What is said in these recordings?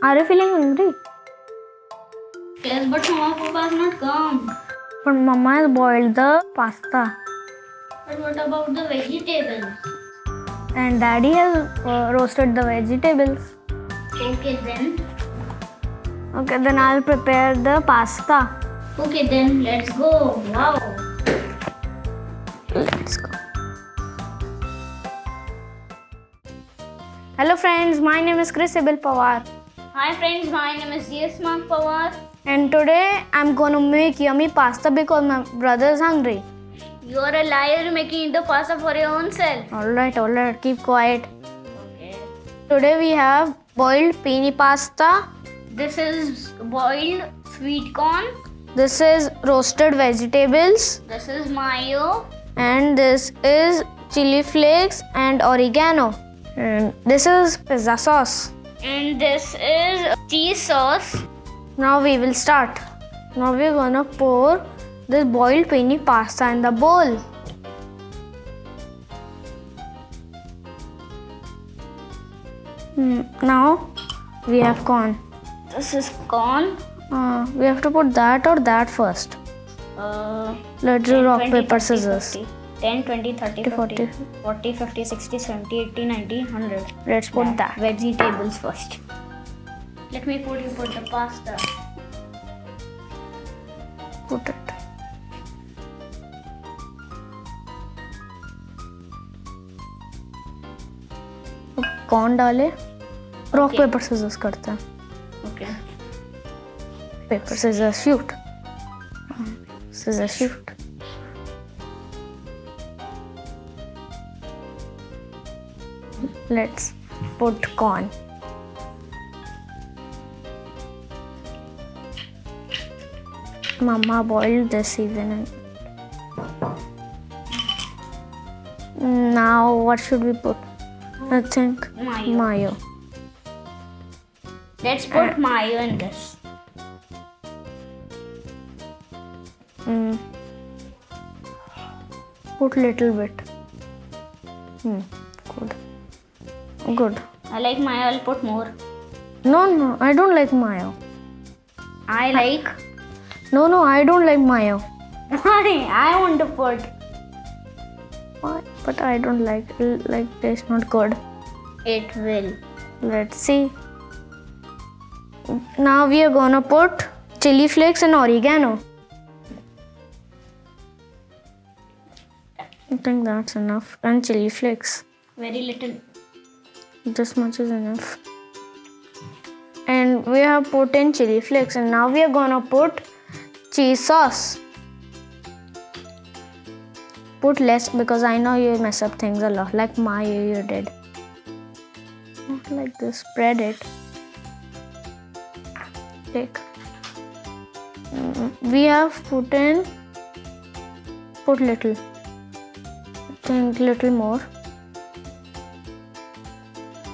Are you feeling hungry? Yes, but Mama Papa has not come. But Mama has boiled the pasta. But what about the vegetables? And Daddy has roasted the vegetables. Okay then. Okay, then I'll prepare the pasta. Okay then, let's go. Wow. Let's go. Hello friends, my name is Chris Sibyl Pawar. Hi friends, my name is DS Mark Pawar. And today I'm gonna make yummy pasta because my brother is hungry. You're a liar making the pasta for your own self. Alright, keep quiet. Okay. Today we have boiled peony pasta. This is boiled sweet corn. This is roasted vegetables. This is mayo. And this is chili flakes and oregano. And this is pizza sauce. And this is cheese sauce. Now we will start. Now we're gonna pour this boiled peony pasta in the bowl. Now we have corn. This is corn. We have to put that or that first. Let's do 10, rock, 20, paper, 30, scissors. 50. 10, 20, 30, 40. 50, 40, 50, 60, 70, 80, 90, 100. Let's put that. Vegetables first. Let me put the pasta. Put it. कौन डाले rock Okay. Paper scissors करते हैं Okay. Paper scissors shoot scissor shoot let's put corn Mama boiled this evening. Now what should we put? I think mayo. Let's put mayo in this. Put little bit. Good. Good. I like mayo, I'll put more. No, I don't like mayo. I like. No, I don't like mayo. Why? I want to put. Why? But I don't like taste not good. It will. Let's see. Now we are gonna put chili flakes and oregano. I think that's enough. And chili flakes. Very little. This much is enough. And we have put in chili flakes, and now we are gonna put cheese sauce. Put less because I know you mess up things a lot, like mayo you did. Not like this. Spread it. Take. We have put little. I think little more.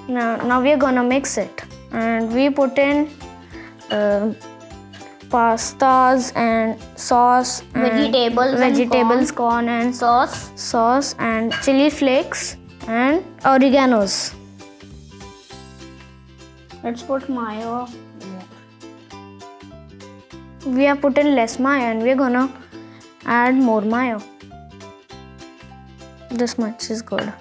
Now we are gonna mix it, and we put in pastas and sauce, and vegetables, corn and sauce and chili flakes and oreganos. Let's put mayo. We have put in less mayo, and we are gonna add more mayo. This much is good.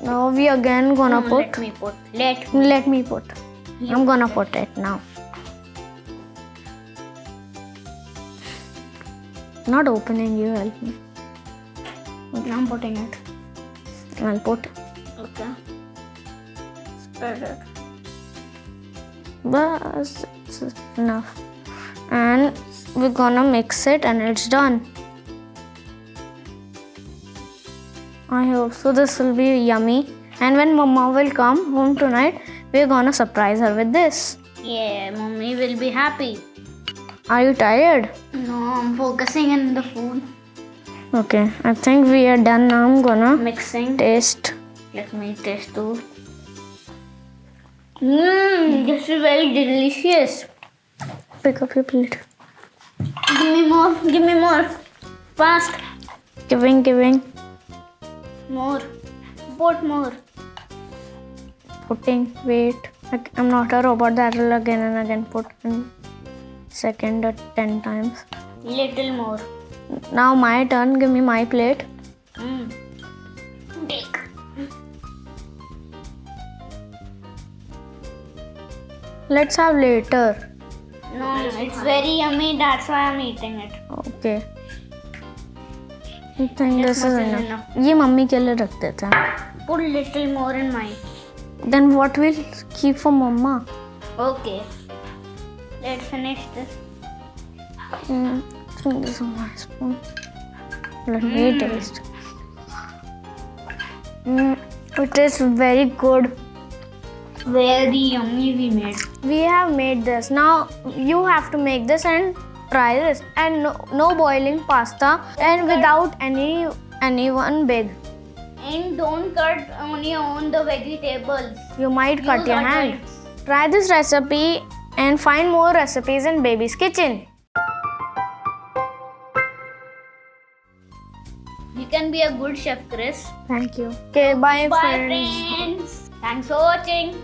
Now we again gonna put. Let me put. Let me put. I'm gonna put it now. Not opening, you help me. Okay, I'm putting it. I'll put. Okay. Spread it. Bas, it's enough. And we're gonna mix it, and it's done. I hope so. This will be yummy. And when Mama will come home tonight, we're gonna surprise her with this. Yeah, Mommy will be happy. Are you tired? No, I'm focusing in the food. Okay, I think we are done now. I'm gonna Mixing. taste. Let me taste too. This is very delicious. Pick up your plate. Give me more. Fast. Giving. More. Put more. Putting. Wait. I'm not a robot that will again and again put in second or 10 times. Little more. Now my turn. Give me my plate. Take. Let's have later. No, it's very yummy. That's why I'm eating it. Okay. I think this is much is enough. ये mummy के लिए रख देते हैं. Put little more in mine. Then what will keep for mama? Okay. Let's finish this. I think this is my spoon. Let me taste. It is very good. Very yummy we made. We have made this. Now you have to make this and try this. And no boiling pasta and without anyone big. And don't cut on the vegetables. You might cut Use your our hand. knives. Try this recipe and find more recipes in Baby's Kitchen. You can be a good chef, Chris. Thank you. Okay, bye Bye, friends. friends. Thanks for watching.